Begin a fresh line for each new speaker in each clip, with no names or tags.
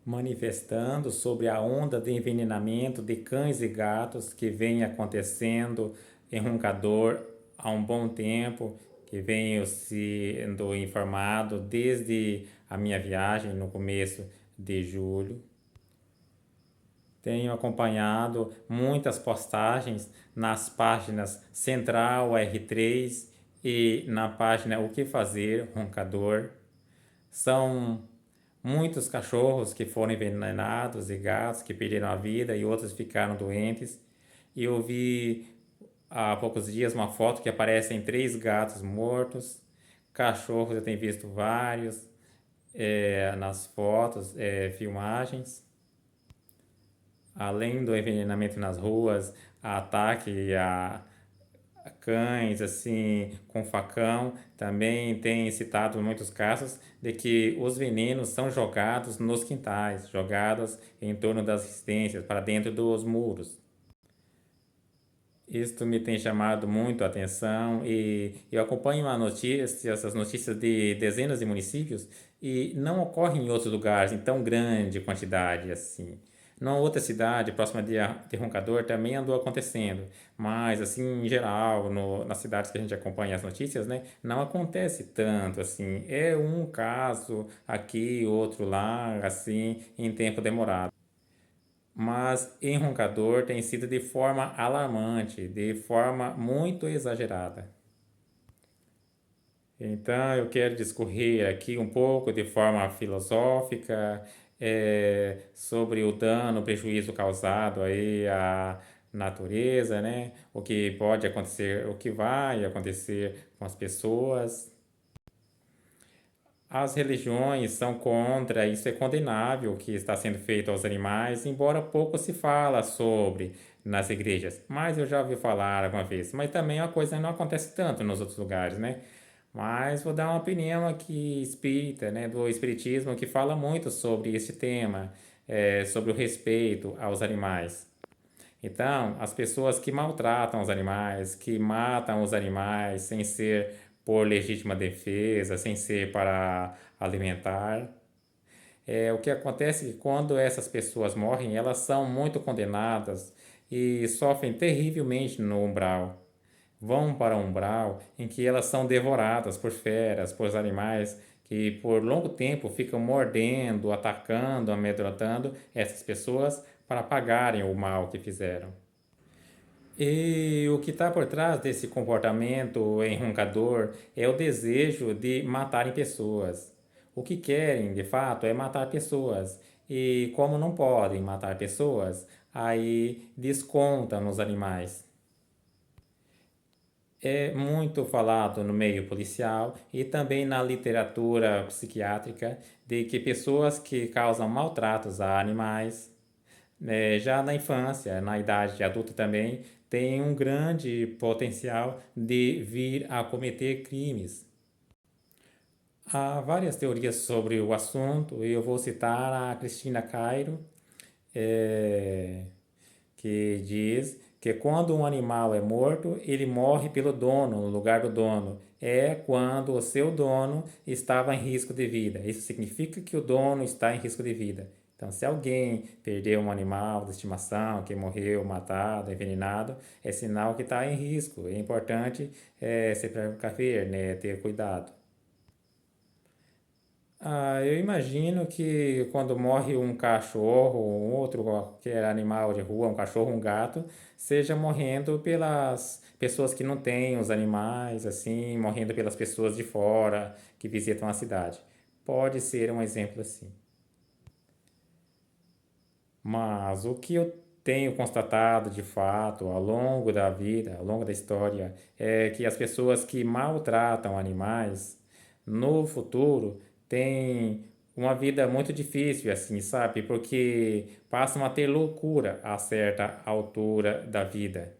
manifestando sobre a onda de envenenamento de cães e gatos que vem acontecendo em Roncador há um bom tempo, que venho sendo informado desde a minha viagem no começo de julho. Tenho acompanhado muitas postagens nas páginas Central R3 e na página O que Fazer Roncador. São muitos cachorros que foram envenenados e gatos que perderam a vida e outros ficaram doentes. E eu vi há poucos dias uma foto que aparecem 3 gatos mortos. Cachorros eu tenho visto vários nas fotos, filmagens. Além do envenenamento nas ruas, ataque a cães assim com facão, também tem citado muitos casos de que os venenos são jogados nos quintais, jogados em torno das residências, para dentro dos muros. Isto me tem chamado muito a atenção e eu acompanho essas notícias de dezenas de municípios e não ocorrem em outros lugares em tão grande quantidade assim. Numa outra cidade próxima de Roncador também andou acontecendo, mas assim em geral, nas cidades que a gente acompanha as notícias, né, não acontece tanto assim. É um caso aqui, outro lá, assim, em tempo demorado. Mas em Roncador tem sido de forma alarmante, de forma muito exagerada. Então eu quero discorrer aqui um pouco de forma filosófica sobre o dano, o prejuízo causado aí à natureza, né? O que pode acontecer, o que vai acontecer com as pessoas. As religiões são contra, isso é condenável o que está sendo feito aos animais, embora pouco se fala sobre nas igrejas. Mas eu já ouvi falar alguma vez. Mas também a coisa não acontece tanto nos outros lugares, né? Mas vou dar uma opinião aqui espírita, né, do espiritismo, que fala muito sobre esse tema, sobre o respeito aos animais. Então, as pessoas que maltratam os animais, que matam os animais sem ser por legítima defesa, sem ser para alimentar, o que acontece é que quando essas pessoas morrem, elas são muito condenadas e sofrem terrivelmente no umbral. Vão para um umbral em que elas são devoradas por feras, por animais que por longo tempo ficam mordendo, atacando, amedrontando essas pessoas para pagarem o mal que fizeram. E o que está por trás desse comportamento enroncador é o desejo de matarem pessoas. O que querem, de fato, é matar pessoas. E como não podem matar pessoas, aí descontam nos animais. É muito falado no meio policial e também na literatura psiquiátrica de que pessoas que causam maltratos a animais já na infância, na idade adulta também, tem um grande potencial de vir a cometer crimes. Há várias teorias sobre o assunto e eu vou citar a Cristina Cairo, eh, que diz que quando um animal é morto, ele morre pelo dono, no lugar do dono. É quando o seu dono estava em risco de vida. Isso significa que o dono está em risco de vida. Então, se alguém perdeu um animal de estimação que morreu matado, envenenado, é sinal que está em risco. É importante se precaver, né, ter cuidado. Eu imagino que quando morre um cachorro, um outro qualquer animal de rua, um cachorro, um gato, seja morrendo pelas pessoas que não têm os animais, assim, morrendo pelas pessoas de fora que visitam a cidade. Pode ser um exemplo assim. Mas o que eu tenho constatado de fato ao longo da vida, ao longo da história, é que as pessoas que maltratam animais no futuro têm uma vida muito difícil, assim, sabe? Porque passam a ter loucura a certa altura da vida,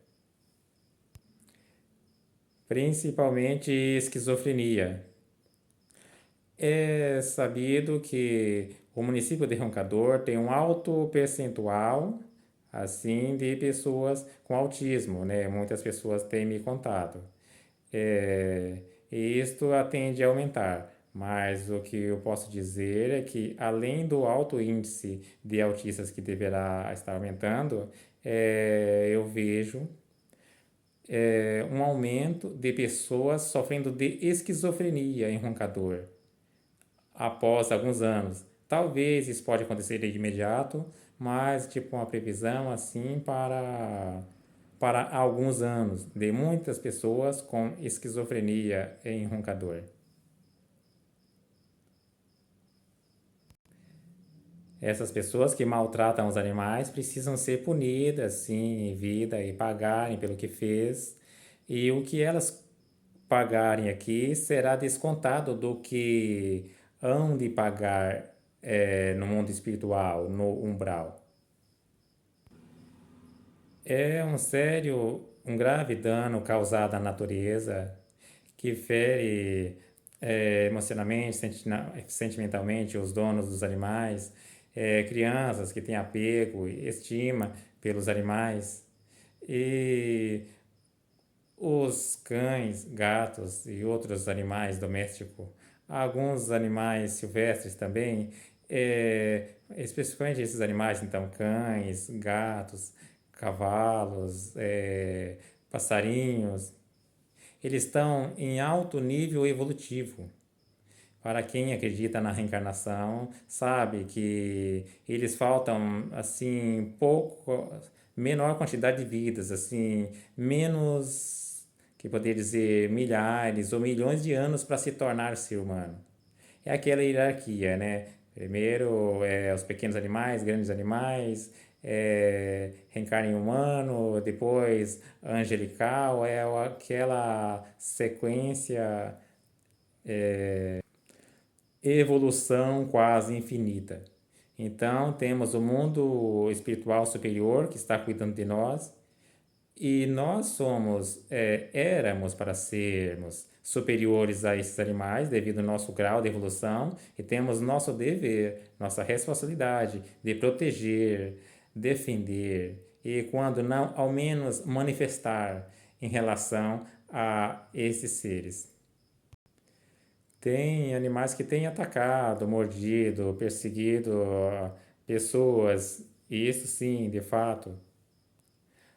principalmente esquizofrenia. É sabido que o município de Roncador tem um alto percentual assim de pessoas com autismo, né? Muitas pessoas têm me contado. É, e isto tende a aumentar. Mas o que eu posso dizer é que, além do alto índice de autistas que deverá estar aumentando, eu vejo um aumento de pessoas sofrendo de esquizofrenia em roncador após alguns anos. Talvez isso pode acontecer de imediato, mas tipo uma previsão assim para alguns anos de muitas pessoas com esquizofrenia em roncador. Essas pessoas que maltratam os animais precisam ser punidas, sim, em vida e pagarem pelo que fez. E o que elas pagarem aqui será descontado do que hão de pagar no mundo espiritual, no umbral. É um sério, um grave dano causado à natureza que fere emocionalmente, sentimentalmente os donos dos animais, crianças que têm apego e estima pelos animais e os cães, gatos e outros animais domésticos, alguns animais silvestres também, especificamente esses animais, então cães, gatos, cavalos, passarinhos, eles estão em alto nível evolutivo. Para quem acredita na reencarnação, sabe que eles faltam assim pouco, menor quantidade de vidas, assim, menos que poderia dizer milhares ou milhões de anos para se tornar ser humano. É aquela hierarquia, né? Primeiro os pequenos animais, grandes animais, reencarna em humano, depois angelical, aquela sequência evolução quase infinita. Então, temos o mundo espiritual superior que está cuidando de nós, e nós éramos para sermos superiores a esses animais devido ao nosso grau de evolução, e temos nosso dever, nossa responsabilidade de proteger, defender e, quando não, ao menos manifestar em relação a esses seres. Tem animais que têm atacado, mordido, perseguido pessoas, e isso sim, de fato.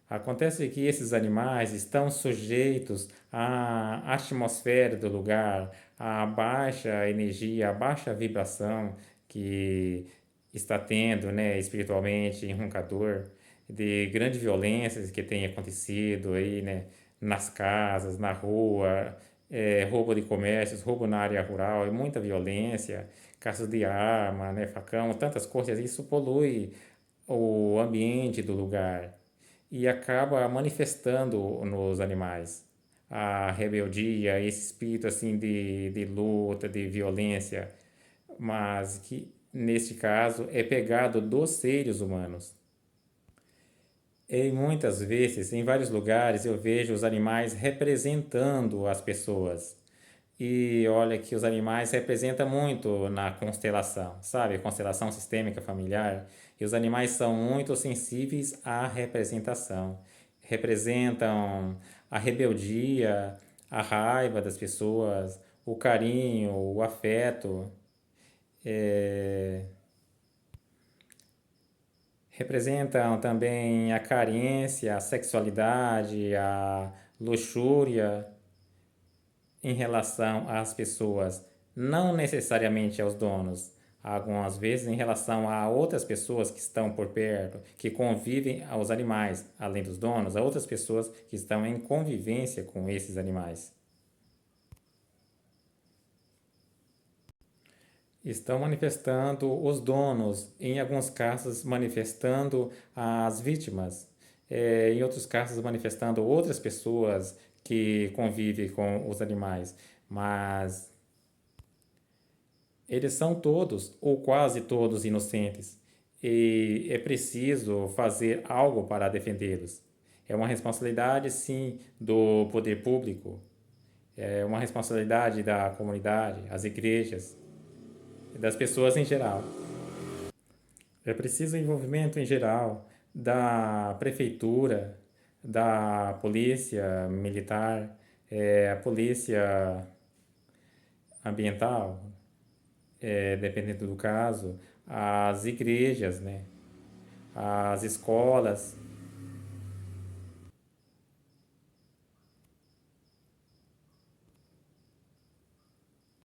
Acontece que esses animais estão sujeitos à atmosfera do lugar, à baixa energia, à baixa vibração que está tendo, né, espiritualmente em Roncador, de grandes violências que tem acontecido aí, né, nas casas, na rua, roubo de comércios, roubo na área rural, e muita violência, caças de arma, né, facão, tantas coisas. Isso polui o ambiente do lugar e acaba manifestando nos animais a rebeldia, esse espírito assim de luta, de violência, mas que neste caso é pegado dos seres humanos. E muitas vezes, em vários lugares, eu vejo os animais representando as pessoas. E olha que os animais representam muito na constelação, sabe? A constelação sistêmica familiar. E os animais são muito sensíveis à representação. Representam a rebeldia, a raiva das pessoas, o carinho, o afeto. É, representam também a carência, a sexualidade, a luxúria em relação às pessoas, não necessariamente aos donos. Algumas vezes em relação a outras pessoas que estão por perto, que convivem aos animais, além dos donos, a outras pessoas que estão em convivência com esses animais. Estão manifestando os donos, em alguns casos manifestando as vítimas, em outros casos manifestando outras pessoas que convivem com os animais, mas eles são todos ou quase todos inocentes e é preciso fazer algo para defendê-los. É uma responsabilidade, sim, do poder público, é uma responsabilidade da comunidade, as igrejas, das pessoas em geral. É preciso envolvimento em geral da prefeitura, da polícia militar, a polícia ambiental, dependendo do caso, as igrejas, né? As escolas.